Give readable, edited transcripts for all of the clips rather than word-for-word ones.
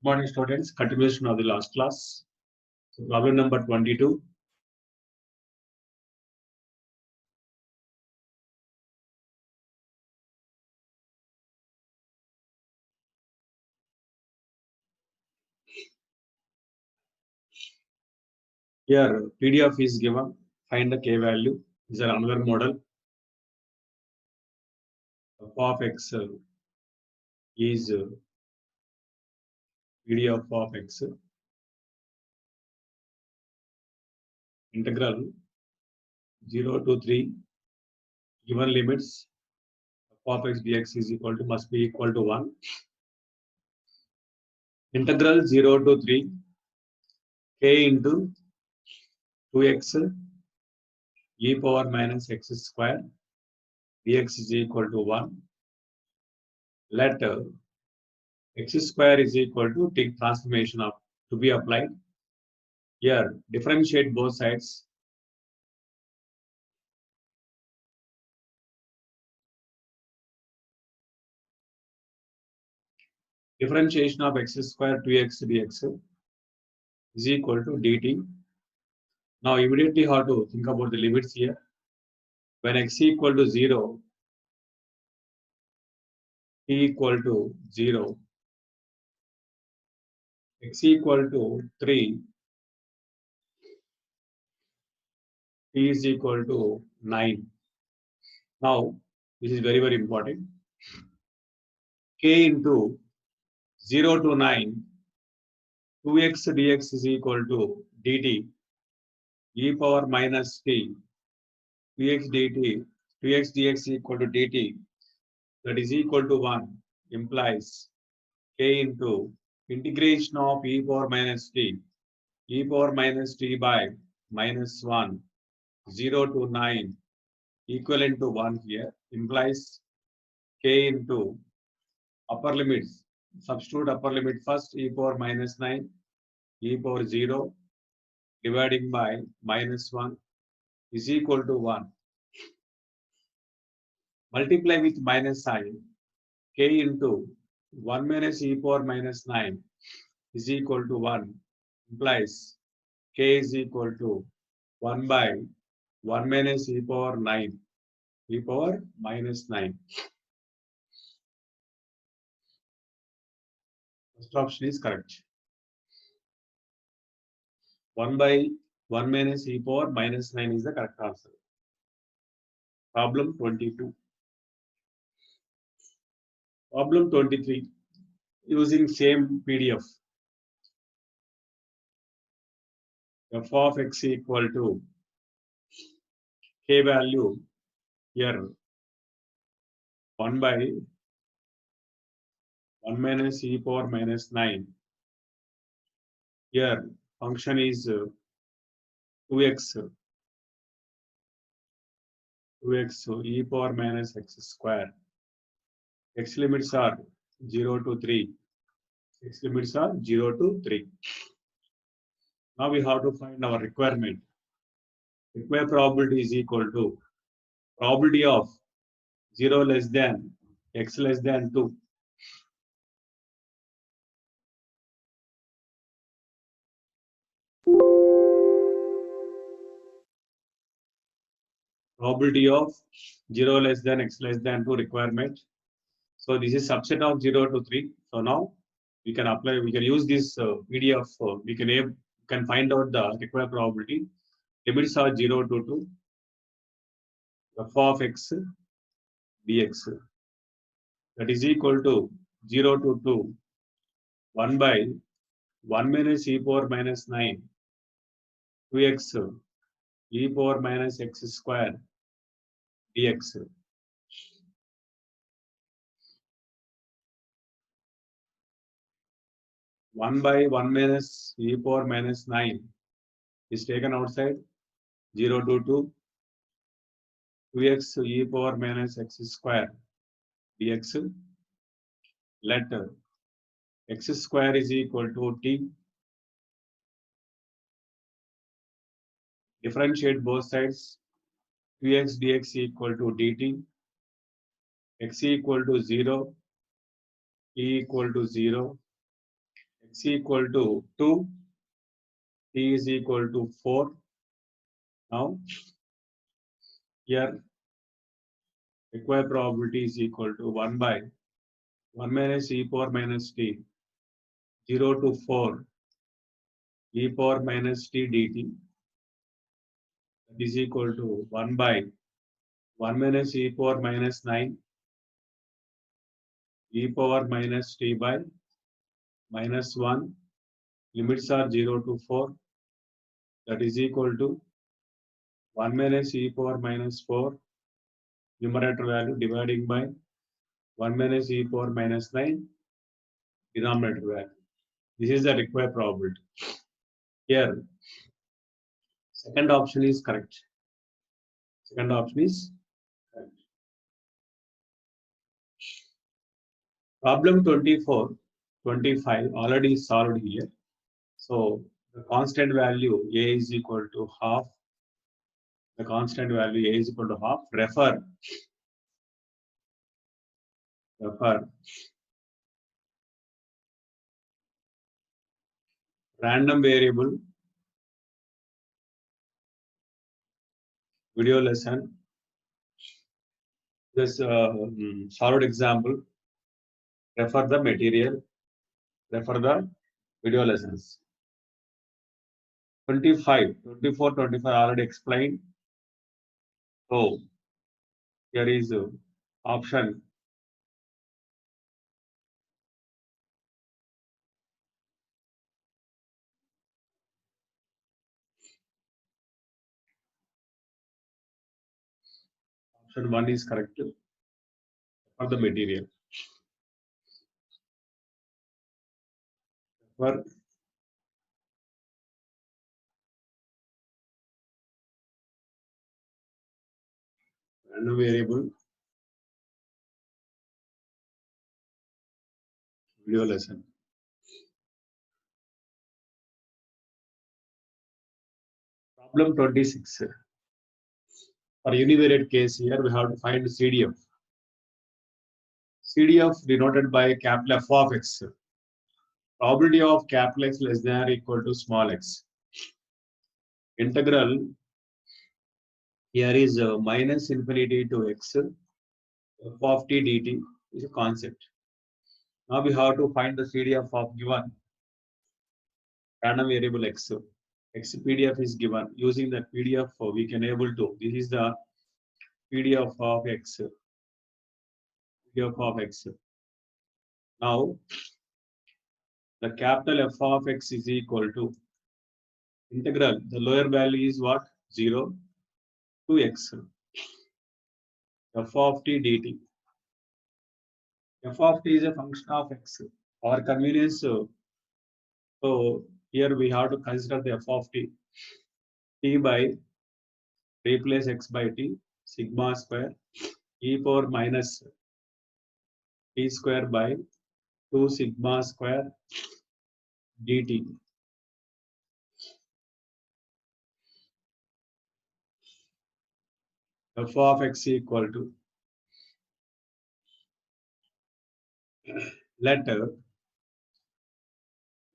Morning students, continuation of the last class. So problem number 22. Here PDF is given, find the k value. Is there another model? F of x is PDF of x integral 0 to 3 given limits f of x dx is equal to must be equal to 1. Integral 0 to 3 k into 2x e power minus x square dx is equal to 1. Let x square is equal to take transformation of to be applied. Here, differentiate both sides. Differentiation of x square 2x dx is equal to dt. Now, immediately how to think about the limits here. When x equal to 0, t equal to 0, x equal to 3, t is equal to 9. Now, this is very, very important. K into 0 to 9, 2x dx is equal to dt, e power minus t, 2x dt, 2x dx equal to dt, that is equal to 1, implies k into integration of e power minus t by minus 1, 0 to 9, equivalent to 1 here, implies k into upper limits. Substitute upper limit first, e power minus 9, e power 0, dividing by minus 1 is equal to 1. Multiply with minus sign, k into 1 minus e power minus 9 is equal to 1, implies k is equal to 1 by 1 minus e power 9, e power minus 9. First option is correct. 1 by 1 minus e power minus 9 is the correct answer. Problem 22. Problem 23. Using same PDF. F of x equal to k value here 1 by 1 minus e power minus 9. Here function is 2x e power minus x square. X limits are 0 to 3. X limits are 0 to 3. Now we have to find our requirement. Required probability is equal to probability of 0 less than x less than 2. Probability of 0 less than x less than 2 requirement. So this is subset of 0 to 3. So now we can apply, we can use this PDF, we can find out the required probability. Limits are 0 to 2. F of x dx, that is equal to 0 to 2, 1 by 1 minus e power minus 9, 2x e power minus x square dx. One by 1 minus e power minus 9 is taken outside, 0 to 2, 2x e power minus x square dx. Let x square is equal to t. Differentiate both sides, 2x dx equal to dt. x equal to 0, t equal to 0, x equal to 2, t is equal to 4. Now, here required probability is equal to 1 by 1 minus e power minus t, 0 to 4, e power minus t dt, that is equal to 1 by 1 minus e power minus 9, e power minus t by minus 1, limits are 0 to 4, that is equal to 1 minus e power minus 4, numerator value dividing by 1 minus e power minus 9, denominator value. This is the required probability. Here, second option is correct. Second option is correct. Problem 24, 25 already solved here. So the constant value a is equal to half. The constant value a is equal to half. Refer random variable video lesson. This solved example. Refer the material. Refer the video lessons. 25, 24, 25 already explained. So here is option option 1 is correct for the material. For random variable video lesson. Problem 26. For univariate case here, we have to find CDF. CDF denoted by capital F of x. Probability of capital X less than or equal to small x. Integral here is minus infinity to x. F of t dt is a concept. Now we have to find the CDF of given random variable x. X PDF is given. Using that PDF, we can able to. This is the PDF of x. PDF of x. Now the capital F of x is equal to integral. The lower value is what? 0 to x. F of t dt. F of t is a function of x. For convenience, so here we have to consider the f of t. T by replace x by t sigma square e power minus t square by 2 sigma square dt. F of x equal to let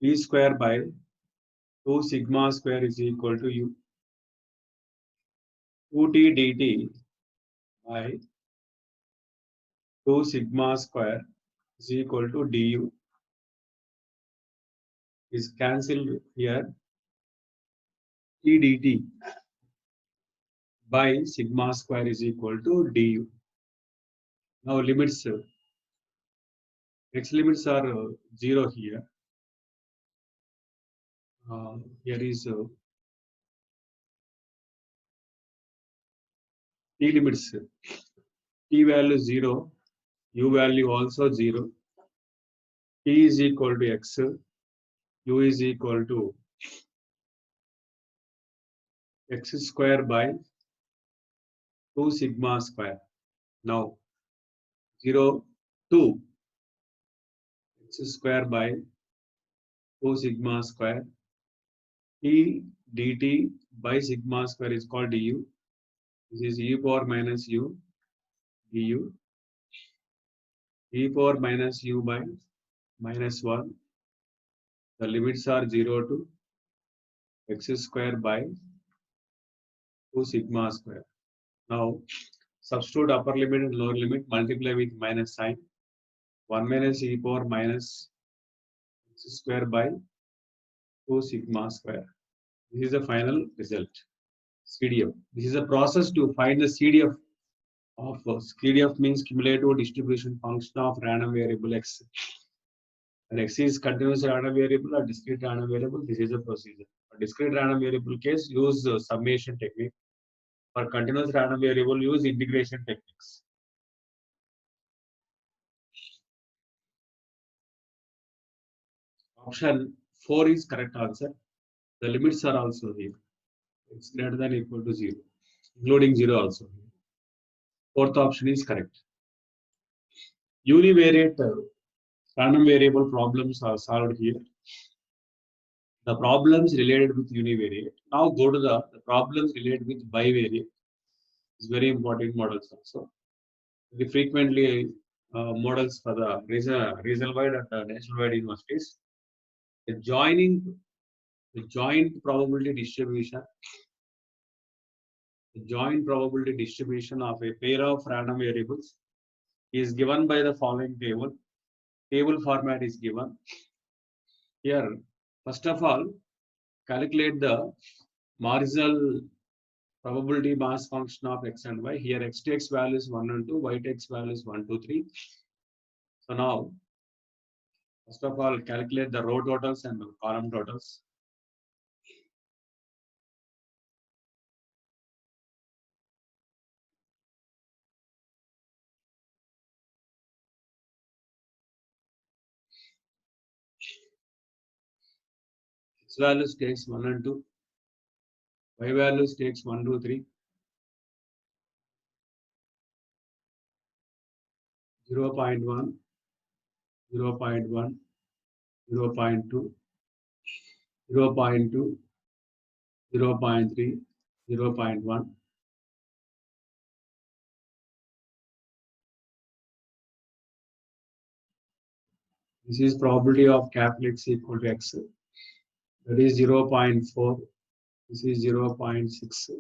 t square by 2 sigma square is equal to u. 2t dt by 2 sigma square is equal to du is cancelled here. T dt by sigma square is equal to du. Now limits, x limits are 0 here. Here is t limits. T value 0, u value also 0. T is equal to x, u is equal to x square by 2 sigma square. Now 0 to x square by 2 sigma square. T dt by sigma square is called du. This is e power minus u du. e power minus u by minus 1. The limits are 0 to x square by 2 sigma square. Now, substitute upper limit and lower limit, multiply with minus sign. 1 minus e power minus x square by 2 sigma square. This is the final result. CDF. This is a process to find the CDF of CDF means cumulative distribution function of random variable x. And x is continuous random variable or discrete random variable. This is a procedure. For discrete random variable case, use summation technique. For continuous random variable, use integration techniques. Option 4 is correct answer. The limits are also here. It's greater than or equal to 0, including 0 also. Fourth option is correct. Univariate random variable problems are solved here. The problems related with univariate. Now go to the problems related with bivariate. It's very important models also. Very frequently models for the regional-wide and nationwide universities. The joint probability distribution. The joint probability distribution of a pair of random variables is given by the following table. Table format is given. Here, first of all, calculate the marginal probability mass function of x and y. Here, x takes values 1 and 2, y takes values 1, 2, 3. So now, first of all, calculate the row totals and the column totals. X values takes 1 and 2. Y values takes 1, 2, 3. 0.1, 0.1, 0.2, 0.2, 0.3, 0.1. This is probability of capital X equal to X. That is 0.4. This is 0.6.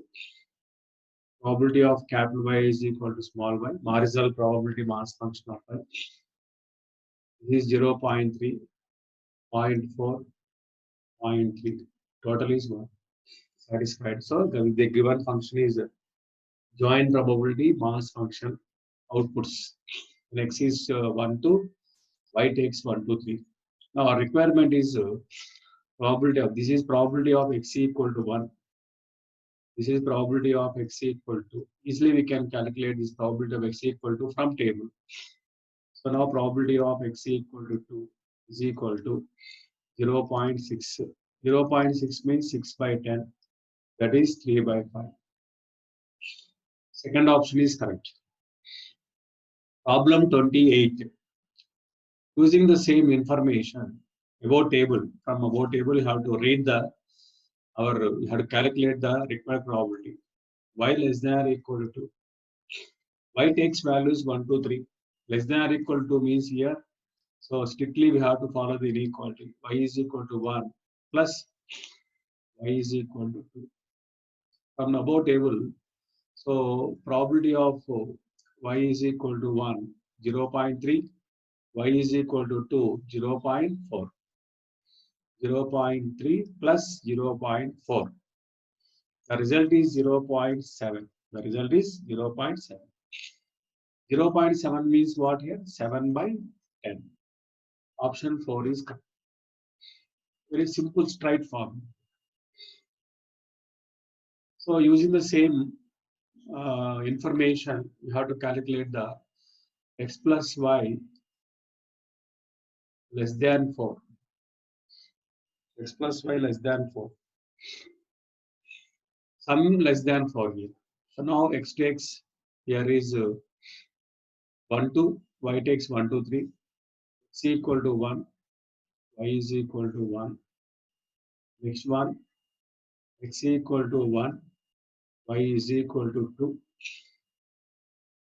Probability of capital Y is equal to small y. Marginal probability mass function of Y. This is 0.3, 0.4, 0.3. Total is 1. Satisfied. So the given function is joint probability mass function outputs. And X is 1, 2. Y takes 1, 2, 3. Now our requirement is probability of, this is probability of X equal to 1. This is probability of X equal to, easily we can calculate this probability of X equal to from table. So now probability of X equal to 2 is equal to 0.6. 0.6 means 6 by 10. That is 3 by 5. Second option is correct. Problem 28. Using the same information about table, from about table you have to read the, you have to calculate the required probability. Y less than or equal to 2. Y takes values 1, 2, 3. Less than or equal to means here. So strictly we have to follow the inequality. Y is equal to 1 plus y is equal to 2. From above table, so probability of y is equal to 1, 0.3. Y is equal to 2, 0.4. 0.3 plus 0.4. The result is 0.7. The result is 0.7. 0.7 means what here? 7 by 10. Option 4 is correct. Very simple, straight form. So using the same information, you have to calculate the x plus y less than 4. X plus y less than 4. Some less than 4 here. So now x takes, here is 1, 2, y takes 1, 2, 3. X equal to 1, y is equal to 1. Next one, x equal to 1, y is equal to 2.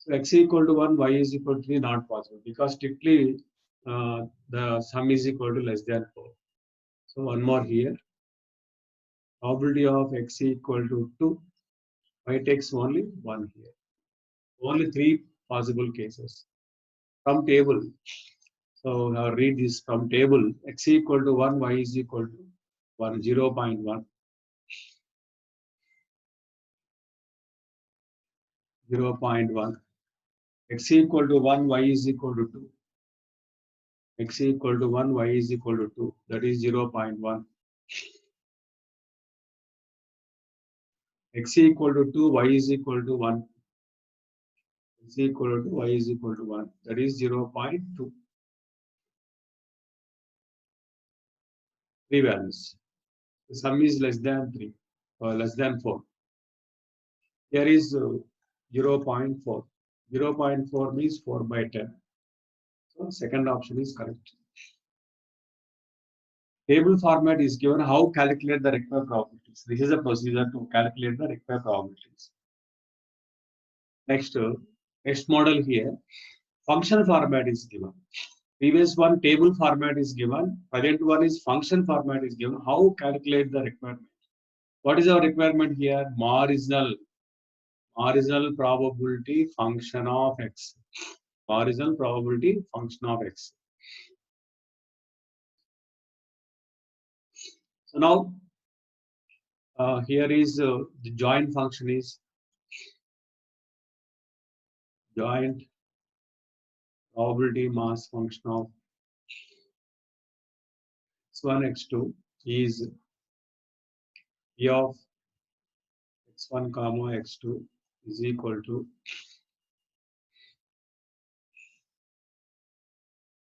So x equal to 1, y is equal to 3, not possible because strictly the sum is equal to less than 4. So one more here. Probability of x equal to 2, y takes only 1 here. Only 3 possible cases. From table. So now read this from table. X equal to 1, y is equal to 1, 0.1. 0.1. X equal to 1, y is equal to 2. X equal to 1, y is equal to 2. That is 0.1. X equal to 2, y is equal to 1. X equal to y is equal to 1. That is 0.2. 3 values. The sum is less than 3 or less than 4. Here is 0.4. 0.4 means 4 by 10. So second option is correct. Table format is given how calculate the required probabilities. This is a procedure to calculate the required probabilities. Next model here, function format is given. Previous one table format is given. Present one is function format is given. How calculate the requirement? What is our requirement here? Marginal probability function of x. Marginal probability function of x. So now here is the joint function is joint probability mass function of x1 x2 is p of x1 comma x2 is equal to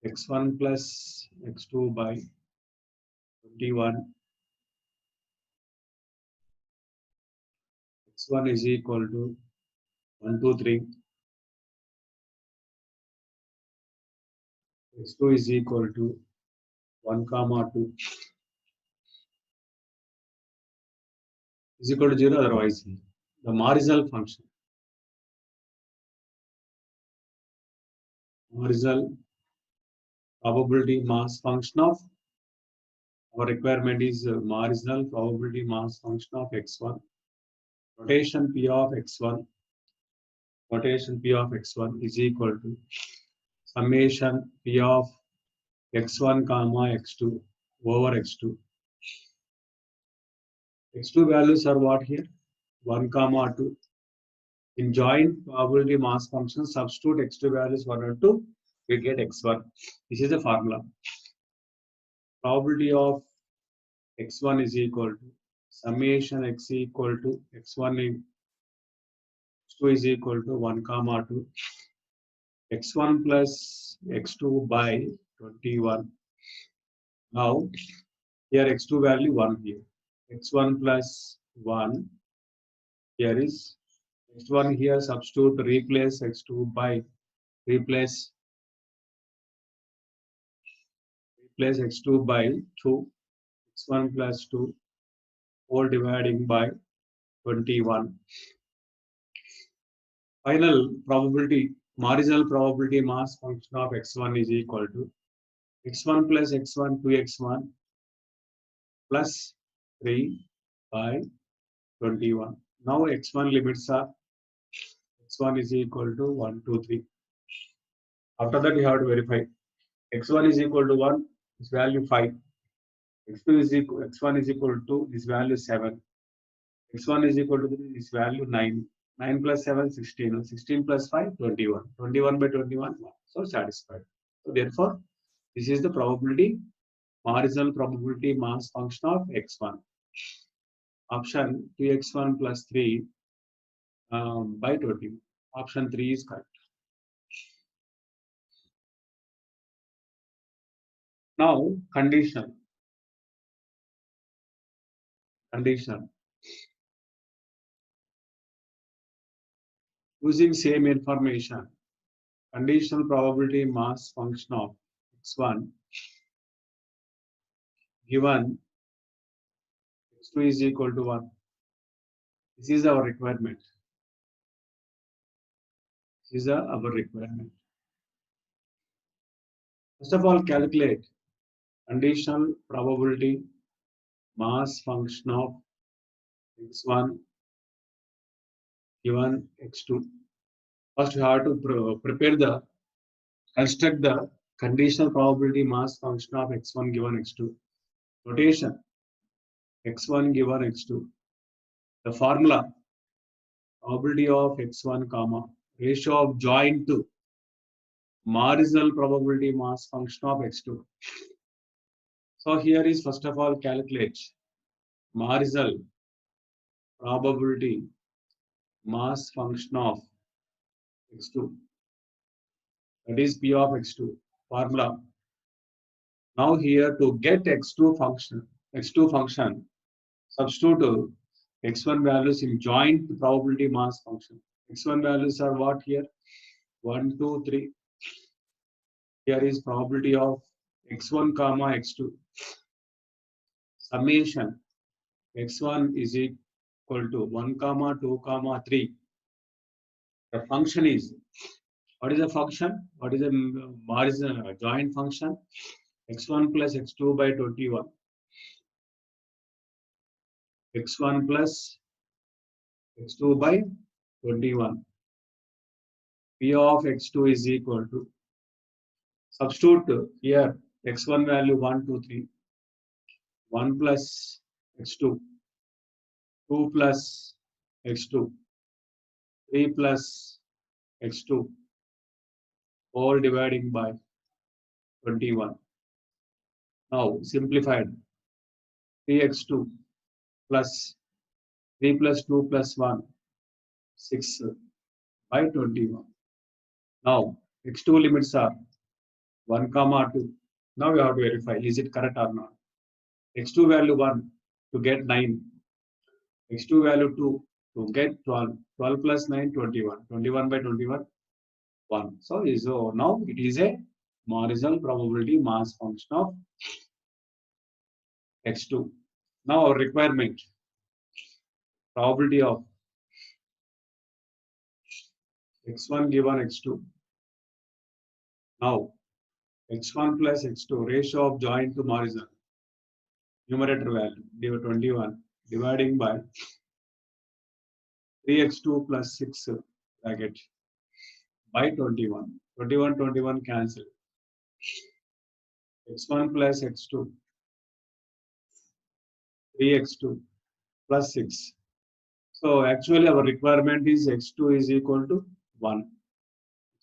x1 plus x2 by 21. X1 is equal to 1, 2, 3. X2 is equal to 1 comma 2 is equal to 0, otherwise the marginal function. Marginal probability mass function of our requirement is marginal probability mass function of x1. Notation p of x1. Notation p of x1 is equal to summation p of x1 comma x2 over x2. X2 values are what here? 1 comma 2. In joint probability mass function, substitute x2 values 1 and 2, we get x1. This is the formula. Probability of x1 is equal to summation x equal to x1 in x2 is equal to 1 comma 2 x1 plus x2 by 21. Now here x2 value 1 here. X1 plus 1 here is x1 here, substitute, replace x2 by replace x2 by 2, x1 plus 2 whole dividing by 21. Final probability, marginal probability mass function of x1 is equal to x1 plus x1 2x1 plus 3 by 21. Now x1 limits are x1 is equal to 1, 2, 3. After that, you have to verify. X1 is equal to 1, this value 5. X2 is equal, x1 is equal to this value 7. X1 is equal to this value 9. 9 plus 7, 16. 16 plus 5, 21. 21 by 21, so satisfied. So therefore, this is the probability, marginal probability mass function of x1. Option 2x1 plus 3 by 20. Option 3 is correct. Now, condition. Using same information, conditional probability mass function of x1 given x2 is equal to 1. This is our requirement. This is our requirement. First of all, calculate conditional probability mass function of x1 given x2. First, we have to construct the conditional probability mass function of x1 given x2. Notation x1 given x2. The formula probability of x1 comma ratio of joint to marginal probability mass function of x2. So here is first of all calculate marginal probability mass function of x2, that is p of x2 formula. Now here to get x2 function substitute x1 values in joint probability mass function. X1 values are what here? 1, 2, 3. Here is probability of x1 comma x2. Summation x1 is equal to 1 comma 2 comma 3. The function is, what is the function? What is the marginal joint function? x1 plus x2 by 21. x1 plus x2 by 21. P of x2 is equal to, substitute here x1 value 1, 2, 3. 1 plus x2, 2 plus x2, 3 plus x2, all dividing by 21. Now simplified, 3x2 plus 3 plus 2 plus 1, 6 by 21. Now x2 limits are 1 comma 2. Now we have to verify, is it correct or not? x2 value 1 to get 9. x2 value 2 to get 12. 12 plus 9, 21. 21 by 21, 1. So now it is a marginal probability mass function of x2. Now our requirement, probability of x1 given x2. Now x1 plus x2 ratio of joint to marginal. Numerator value, 21 dividing by 3x2 plus 6 bracket by 21. 21, 21 cancel. x1 plus x2, 3x2 plus 6. So actually our requirement is x2 is equal to 1.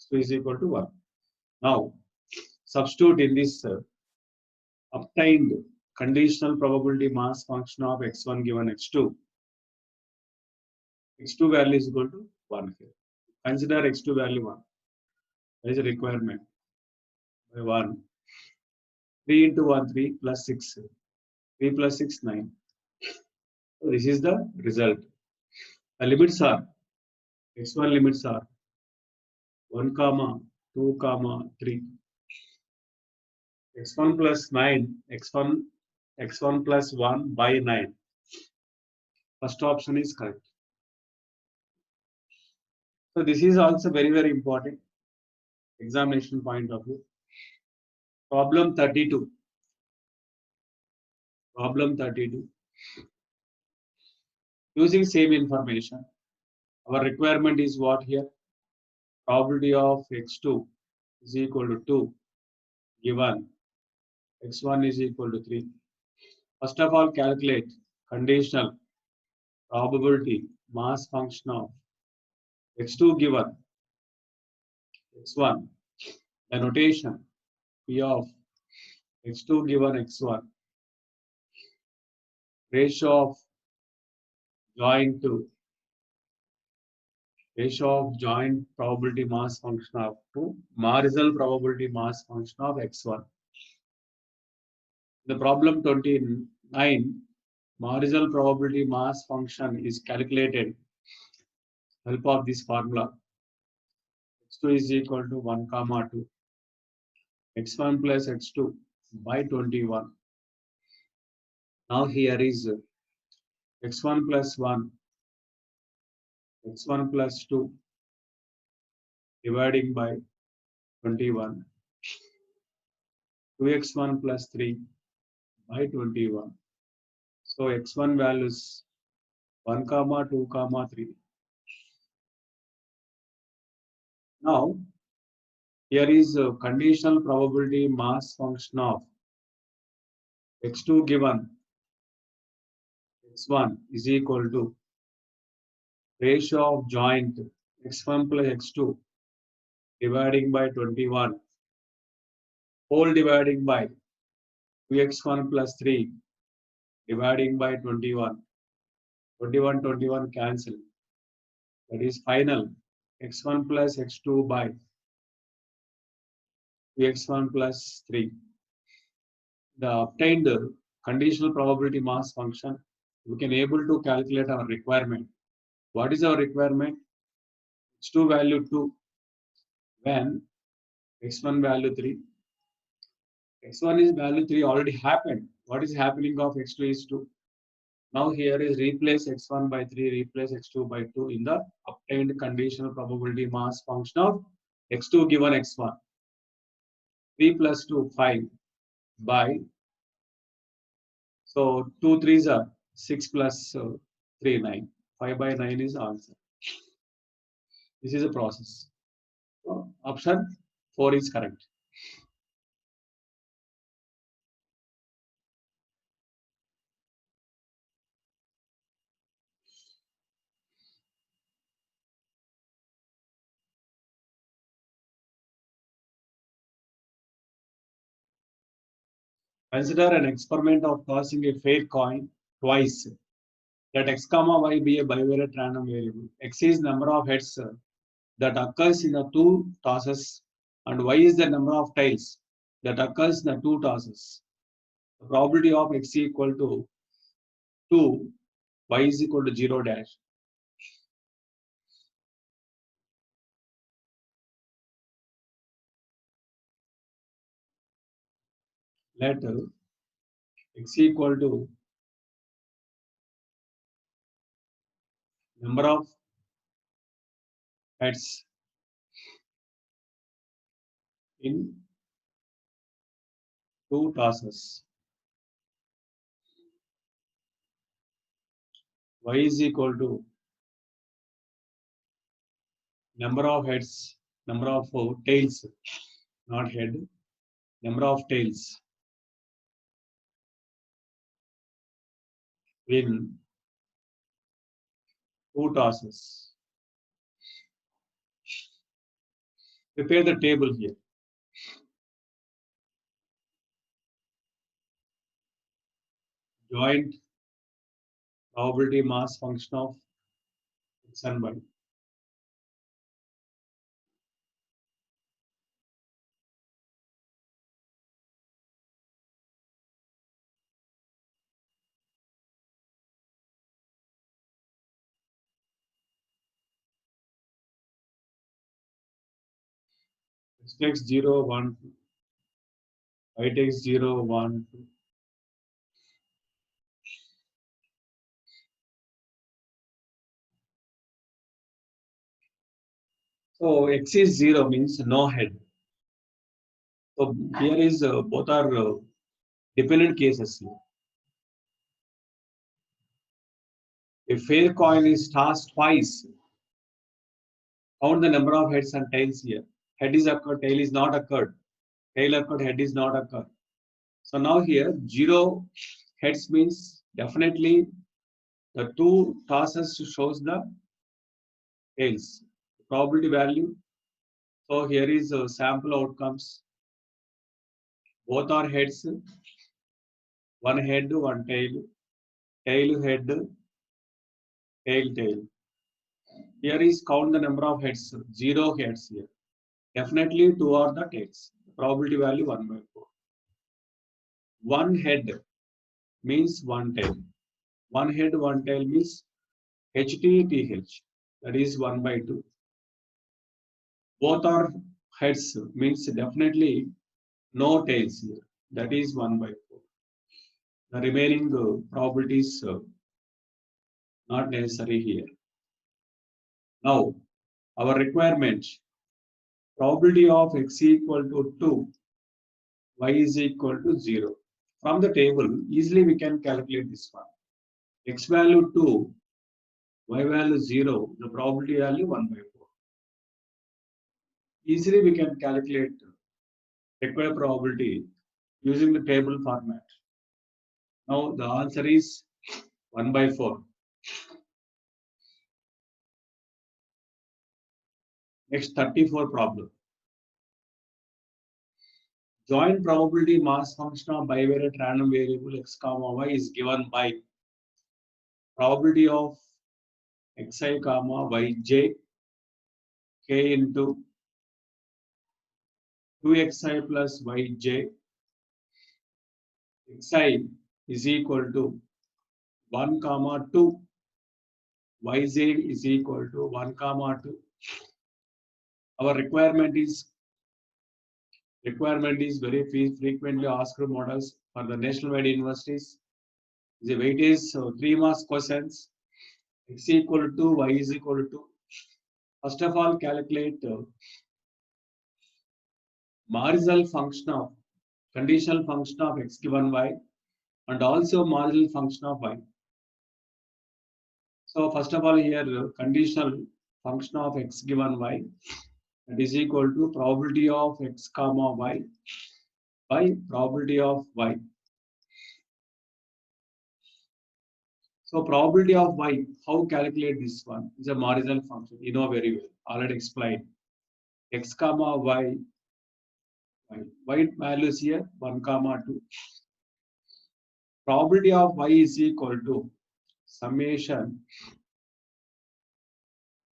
x2 is equal to 1. Now substitute in this obtained conditional probability mass function of x1 given x2. x2 value is equal to 1 here. Consider x2 value 1. That is a requirement. By 1. 3 into 1, 3 plus 6. 3 plus 6, 9. So this is the result. The limits are, x1 limits are 1 comma 2 comma 3. x1 plus 9, x1 plus 1 by 9. First option is correct. So this is also very, very important examination point of view. Problem 32. Problem 32. Using same information, our requirement is what here? Probability of x2 is equal to 2 given x1 is equal to 3. First of all, calculate conditional probability mass function of x2 given x1. The notation P of x2 given x1 ratio of joint to probability mass function of 2 marginal probability mass function of x1. The problem 29, marginal probability mass function is calculated help of this formula. x2 is equal to 1 comma 2. x1 plus x2 by 21. Now here is x1 plus 1, x1 plus 2, dividing by 21. 2x1 plus 3 by 21. So x1 values 1 comma 2 comma 3. Now here is a conditional probability mass function of x2 given x1 is equal to ratio of joint x1 plus x2 dividing by 21 whole dividing by 2x1 plus 3 dividing by 21. 21 cancel. That is final x1 plus x2 by 2x1 plus 3. The obtained conditional probability mass function, we can able to calculate our requirement. What is our requirement? x2 value 2 when x1 value 3. x1 is value 3 already happened. What is happening of x2 is 2. Now here is replace x1 by 3, replace x2 by 2 in the obtained conditional probability mass function of x2 given x1. 3 plus 2, 5 by, so 2 3s are 6 plus 3, 9. 5 by 9 is answer. This is a process. So option 4 is correct. Consider an experiment of tossing a fair coin twice. Let x comma y be a bivariate random variable. X is number of heads that occurs in the two tosses and y is the number of tails that occurs in the two tosses. The probability of x equal to 2, y is equal to 0 dash. Let x equal to number of heads in two tosses. Y is equal to number of heads, number of tails, not head, number of tails in two tosses. Prepare the table here. Joint probability mass function of x and y. X takes 0, 1, 2. Y takes 0, 1, 2. So x is 0 means no head. So here is both are dependent cases here. If fair coin is tossed twice, count the number of heads and tails here. Head is occurred, tail is not occurred. Tail occurred, head is not occurred. So now here 0 heads means definitely the two tosses shows the tails. Probability value. So here is sample outcomes. Both are heads. One head, one tail. Tail, head, tail, tail. Here is count the number of heads. 0 heads here. Definitely 2 are the tails. Probability value 1 by 4. One head means one tail. One head, one tail means HTTH. That is 1 by 2. Both are heads means definitely no tails here. That is 1 by 4. The remaining probabilities not necessary here. Now, our requirement probability of x equal to 2, y is equal to 0. From the table, easily we can calculate this one. X value 2, y value 0, the probability value 1 by 4. Easily we can calculate required probability using the table format. Now the answer is 1 by 4. Next 34 problem. Joint probability mass function of bivariate random variable x comma y is given by probability of xi comma yj k into 2xi plus yj xi is equal to 1 comma 2 yz is equal to 1 comma 2. Our requirement is very frequently asked models for the nationwide universities. The weightage 3 marks questions. X equal to y is equal to. First of all, calculate marginal function of conditional function of x given y and also marginal function of y. So first of all, here conditional function of x given y, that is equal to probability of x comma y by probability of y. So probability of y, how calculate this one? Is a marginal function. You know very well. Already explained. X comma y. Y values here 1 comma 2. Probability of y is equal to summation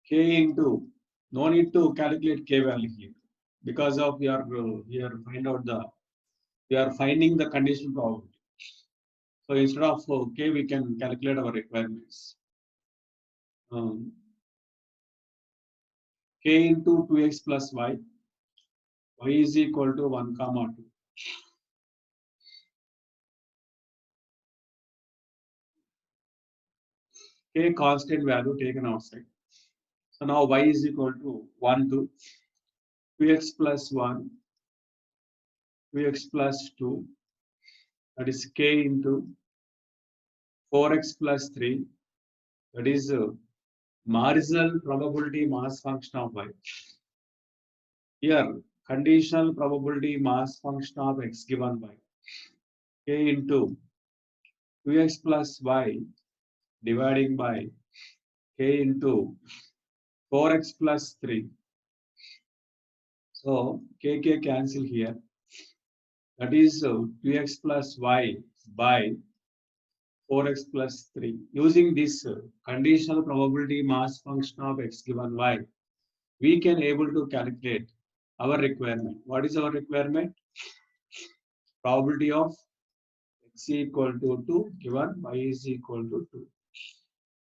k into, no need to calculate k value here because of we are finding the conditional probability. So instead of k, we can calculate our requirements. K into 2x plus y is equal to 1 comma 2. K constant value taken outside. So now y is equal to 1 to 2x plus 1, 2x plus 2, that is k into 4x plus 3, that is marginal probability mass function of y. Here, conditional probability mass function of x given by k into 2x plus y dividing by k into 4x plus 3. So k cancel here. That is 2x plus y by 4x plus 3. Using this conditional probability mass function of x given y, we can able to calculate our requirement. What is our requirement? Probability of x equal to 2 given y is equal to 2.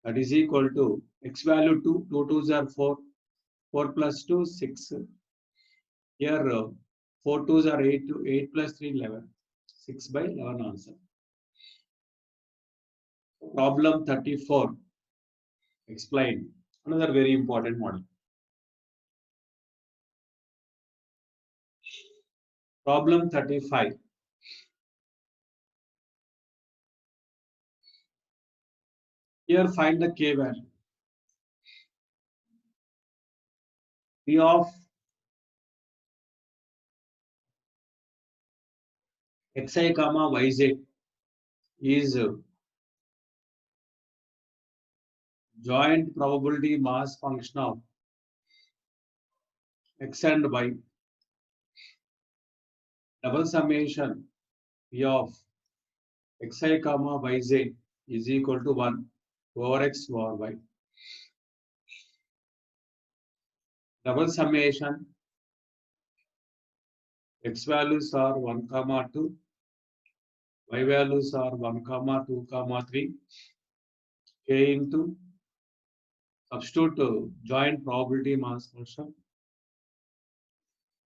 That is equal to x value 2, 2 2s are 4, 4 plus 2, 6. Here 4 2s are 8, 8 plus 3, 11. 6 by 11 answer. Problem 34. Explain. Another very important model. Problem 35. Here find the k value. P of xi comma yz is joint probability mass function of x and y. Double summation P of xi comma yz is equal to 1 over x over y. Double summation x values are 1 comma 2, y values are 1 comma 2 comma 3, k into substitute joint probability mass function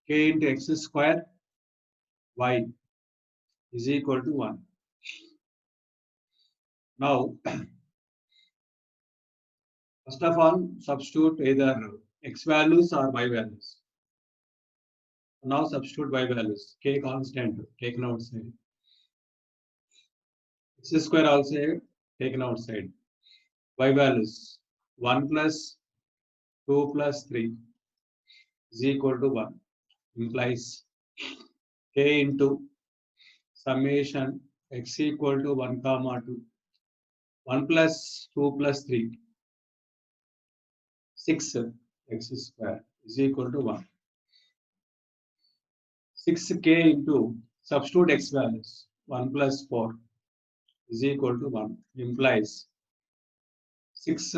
k into x square y is equal to 1. Now, first of all, substitute either x values or y values. Now substitute y values. K constant taken outside. X square also taken outside. Y values 1 plus 2 plus 3 is equal to 1. Implies K into summation x equal to 1 comma 2. 1 plus 2 plus 3. 6 x square is equal to 1. 6k into substitute x values 1 plus 4 is equal to 1 implies 6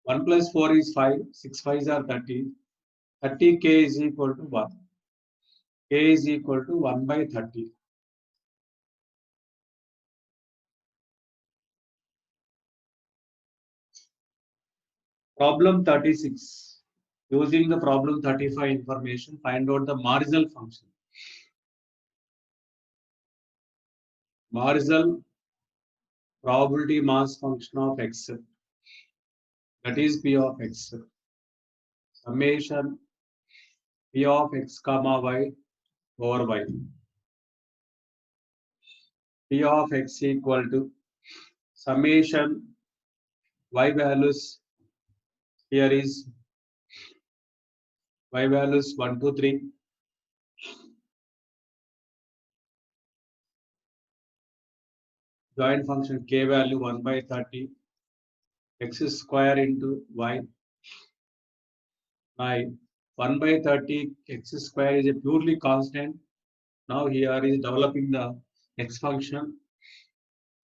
1 plus 4 is 5, 6 5s are 30, 30k is equal to 1, k is equal to 1 by 30. Problem 36. Using the problem 35 information, find out the marginal function. Marginal probability mass function of x, that is p of x. Summation p of x comma y over y. P of x equal to summation y values. Here is y values 1, 2, 3. Joint function k value 1 by 30. X square into y. By 1 by 30 x square is a purely constant. Now here is developing the x function.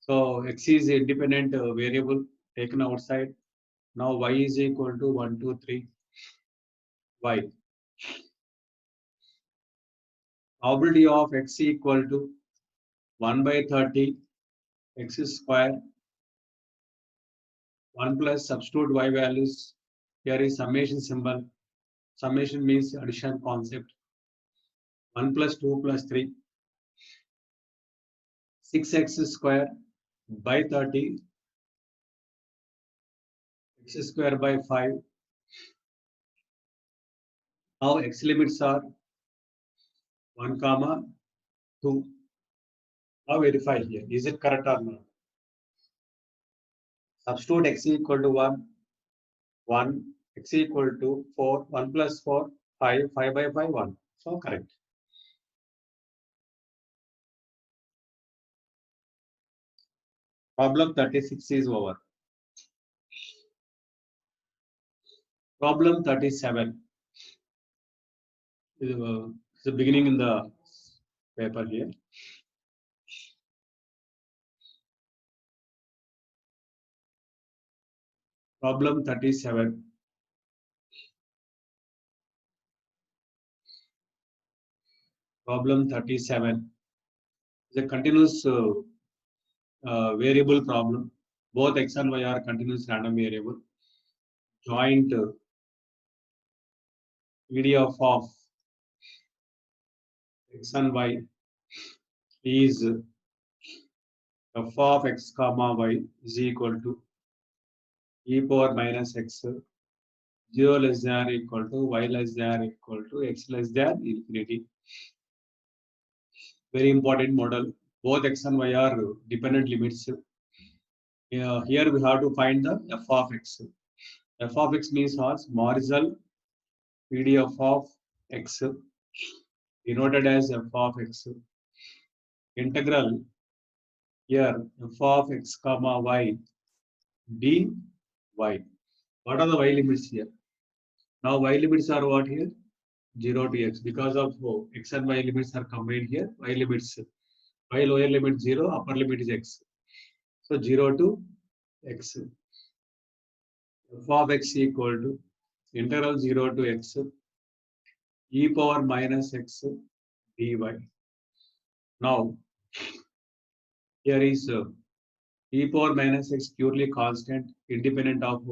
So x is independent variable taken outside. Now y is equal to 1, 2, 3 y. Probability of x equal to 1 by 30 x square 1 plus substitute y values. Here is summation symbol. Summation means addition concept. 1 plus 2 plus 3. 6x square by 30. X square by 5. Now x limits are 1 comma 2. Now verify here. Is it correct or not? Substitute x equal to 1. 1. X equal to 4. 1 plus 4. 5. 5 by 5. 1. So correct. Problem 36 is over. Problem 37. Is the beginning in the paper here. Problem 37. Problem 37 is a continuous variable problem. Both x and y are continuous random variable. Joint PDF of x and y is f of x comma y is equal to e power minus x 0 less than or equal to y less than or equal to x less than infinity. Very important model. Both x and y are dependent limits. Here we have to find the f of x. F of x means was marginal PDF of x denoted as f of x. Integral here f of x comma y dy. What are the y limits here? Now y limits are what here? 0 to x. Because of x and y limits are combined here. Y limits, y lower limit 0, upper limit is x. So 0 to x. F of x equal to integral 0 to x e power minus x dy. Now here is e power minus x purely constant independent of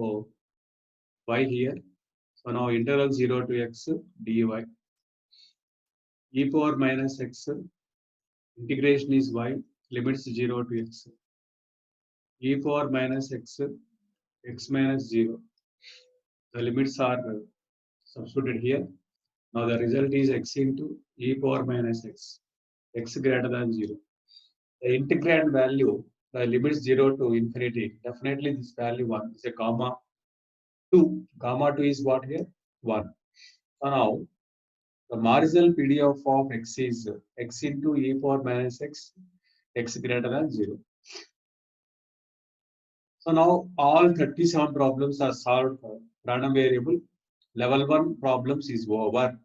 y here. So now integral 0 to x dy. E power minus x integration is y, limits 0 to x. E power minus x, x minus 0. The limits are substituted here. Now the result is x into e power minus x greater than 0. The integrand value, the limits 0 to infinity, definitely this value 1 is a gamma 2. Gamma 2 is what here? 1. So now the marginal PDF of x is x into e power minus x greater than 0. So now all 37 problems are solved for random variable. Level 1 problems is over.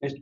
Next,